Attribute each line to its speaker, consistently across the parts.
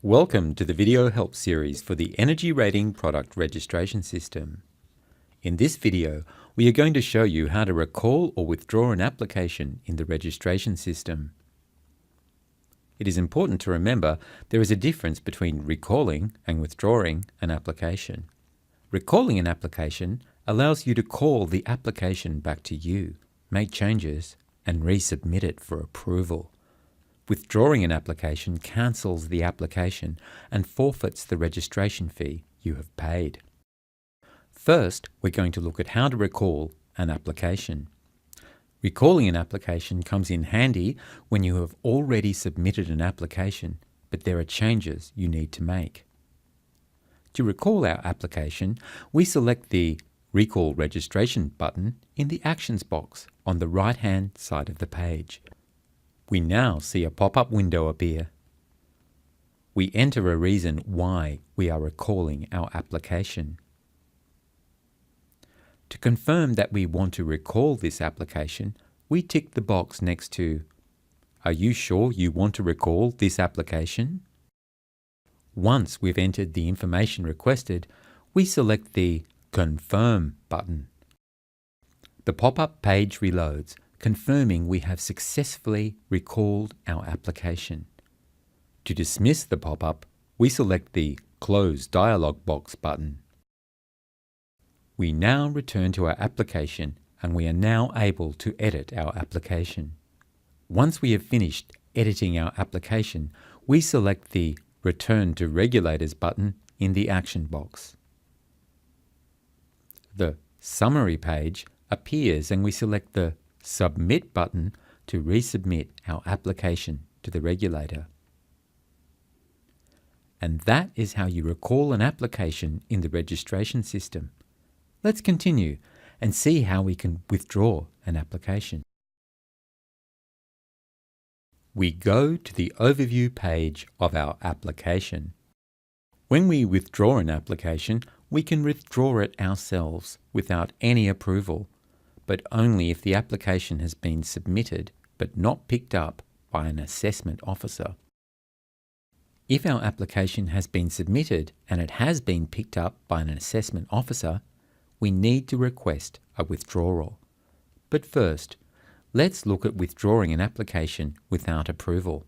Speaker 1: Welcome to the video help series for the Energy Rating Product Registration System. In this video, we are going to show you how to recall or withdraw an application in the registration system. It is important to remember there is a difference between recalling and withdrawing an application. Recalling an application allows you to call the application back to you, make changes, and resubmit it for approval. Withdrawing an application cancels the application and forfeits the registration fee you have paid. First, we're going to look at how to recall an application. Recalling an application comes in handy when you have already submitted an application, but there are changes you need to make. To recall our application, we select the Recall Registration button in the Actions box on the right-hand side of the page. We now see a pop-up window appear. We enter a reason why we are recalling our application. To confirm that we want to recall this application, we tick the box next to "Are you sure you want to recall this application?" Once we've entered the information requested, we select the Confirm button. The pop-up page reloads, confirming we have successfully recalled our application. To dismiss the pop-up, we select the Close Dialog Box button. We now return to our application and we are now able to edit our application. Once we have finished editing our application, we select the Return to Regulators button in the Action box. The Summary page appears and we select the Submit button to resubmit our application to the regulator. And that is how you recall an application in the registration system. Let's continue and see how we can withdraw an application. We go to the Overview page of our application. When we withdraw an application, we can withdraw it ourselves without any approval, but only if the application has been submitted but not picked up by an assessment officer. If our application has been submitted and it has been picked up by an assessment officer, we need to request a withdrawal. But first, let's look at withdrawing an application without approval.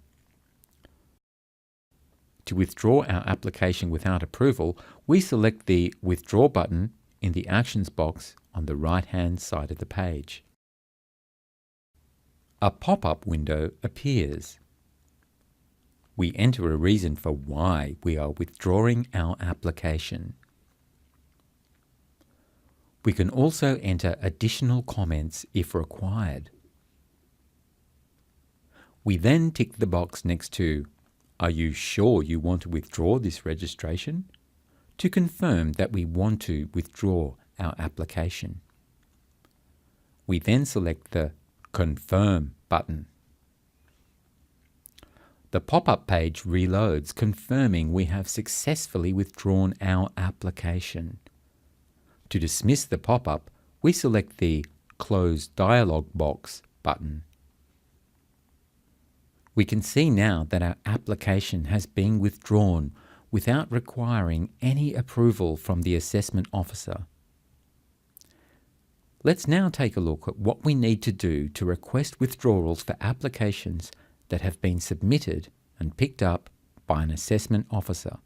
Speaker 1: To withdraw our application without approval, we select the Withdraw button in the Actions box on the right-hand side of the page. A pop-up window appears. We enter a reason for why we are withdrawing our application. We can also enter additional comments if required. We then tick the box next to "Are you sure you want to withdraw this registration?" to confirm that we want to withdraw our application. We then select the Confirm button. The pop-up page reloads, confirming we have successfully withdrawn our application. To dismiss the pop-up, we select the Close Dialog Box button. We can see now that our application has been withdrawn without requiring any approval from the assessment officer. Let's now take a look at what we need to do to request withdrawals for applications that have been submitted and picked up by an assessment officer.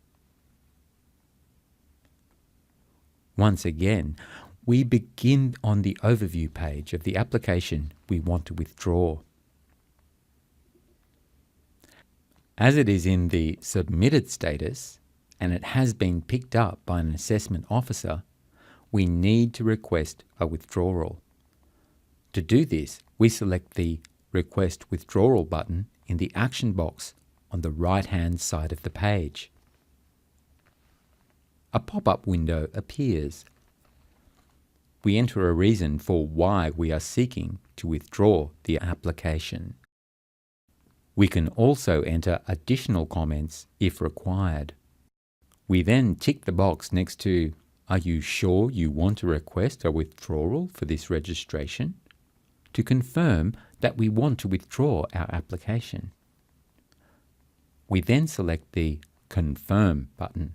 Speaker 1: Once again, we begin on the Overview page of the application we want to withdraw. As it is in the submitted status and it has been picked up by an assessment officer, we need to request a withdrawal. To do this, we select the Request Withdrawal button in the Action box on the right-hand side of the page. A pop-up window appears. We enter a reason for why we are seeking to withdraw the application. We can also enter additional comments if required. We then tick the box next to "Are you sure you want to request a withdrawal for this registration?" to confirm that we want to withdraw our application. We then select the Confirm button.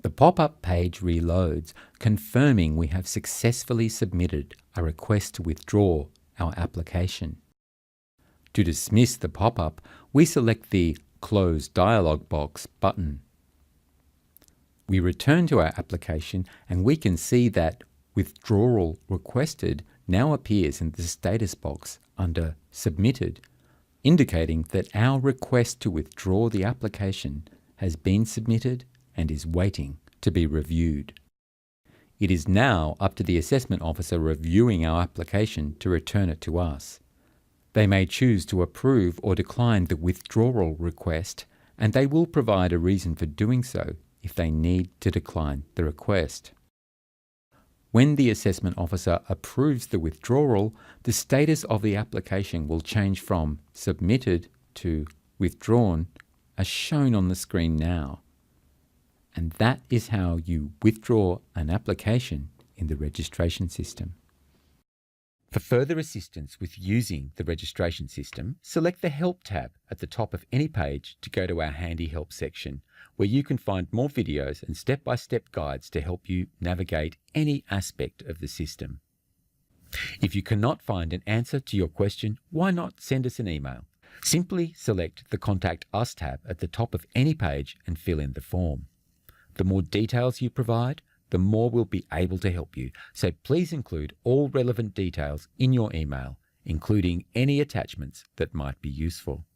Speaker 1: The pop-up page reloads, confirming we have successfully submitted a request to withdraw our application. To dismiss the pop-up, we select the Close Dialog Box button. We return to our application and we can see that Withdrawal Requested now appears in the status box under Submitted, indicating that our request to withdraw the application has been submitted and is waiting to be reviewed. It is now up to the assessment officer reviewing our application to return it to us. They may choose to approve or decline the withdrawal request, and they will provide a reason for doing so if they need to decline the request. When the assessment officer approves the withdrawal, the status of the application will change from submitted to withdrawn, as shown on the screen now. And that is how you withdraw an application in the registration system. For further assistance with using the registration system, select the Help tab at the top of any page to go to our Handy Help section, where you can find more videos and step-by-step guides to help you navigate any aspect of the system. If you cannot find an answer to your question, why not send us an email? Simply select the Contact Us tab at the top of any page and fill in the form. The more details you provide, the more we'll be able to help you. So please include all relevant details in your email, including any attachments that might be useful.